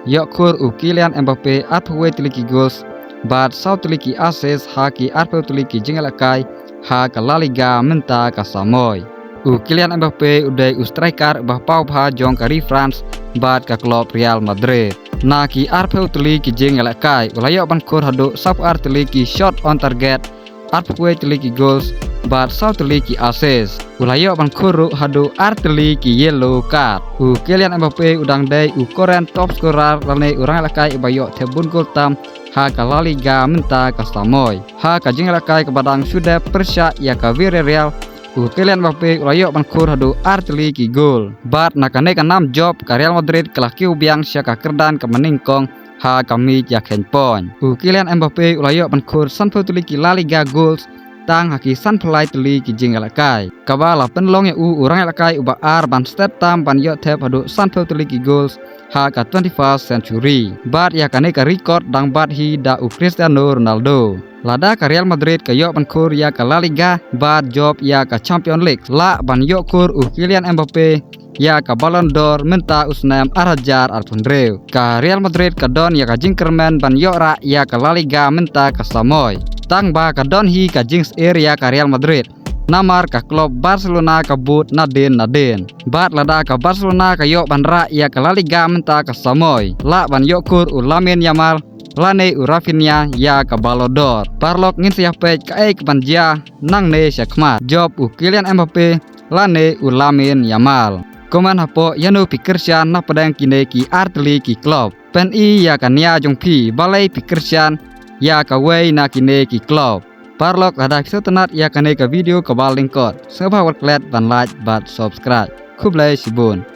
Yokur Kylian Mbappe atwe tiliki goals bat sau tiliki assist haki arpe tiliki jingalakai ha ka La Liga menta ka samoy. Kylian Mbappe udai striker bah pau bha jong kari France bat ka klub Real Madrid. Na ki arpe tiliki jingalakai ulayo ban kor hado sap tiliki shot on target atwe tiliki goals bat sau tiliki assist. Ulayo ban kuru hado tiliki yellow card. Kylian Mbappe udang dai koren top scorer lane urang lakai bayo tebun gol tam ha ka La Liga menta ka samoy. Ha ka jingalakai ke badang sudah persya ya ka Villarreal. Kylian Mbappe ulayo ban kur hado tiliki gol. Bat nakane ka 6 job ka Real Madrid kelah kiu biang sya ka kerdan ka meningkong ha kami ya ken pon. Kylian Mbappe ulayo ban kur sanpo tiliki La Liga goals tang haki san pelai teli ki jingalakai. Kabala penlong ya urang lakai uba ban step tam ban yo tep hado san teli ki goals ha ka 21st century. Bat ya kane ka record dang bat hi da Cristiano Ronaldo. Lada ka Real Madrid ka yo ban kur ya ka La Liga bat job ya ka Champions League. La ban yo kur Kylian Mbappe ya ka Ballon d'Or menta usnam Arhajar Alfondreu. Ka Real Madrid ka don ya ka jingkermen ban yo ra ya ka La Liga menta ka samoy. Tang ba ka don hi ka jings area ka Real Madrid. Namar ka klub Barcelona ka but naden. Bat lada ka Barcelona ka yo ban ra ya ka La Liga menta ka samoy. La ban yo kur Lamine Yamal lane Rafinha ya ka Ballon d'Or. Parlok ngin siap pej ka ban jia nang ne syakmat. Job Kylian Mbappe lane Lamine Yamal. Komen hapo yanu pikersian na pedang kine ki arteli ki klub. Pen i ya ka nia jong pi balai pikersian ya ka wei na kine ki klub. Parlok ada tenat ya kane ka video ka bal lingkot. Sebab klet ban like bat subscribe. Kublai sibun.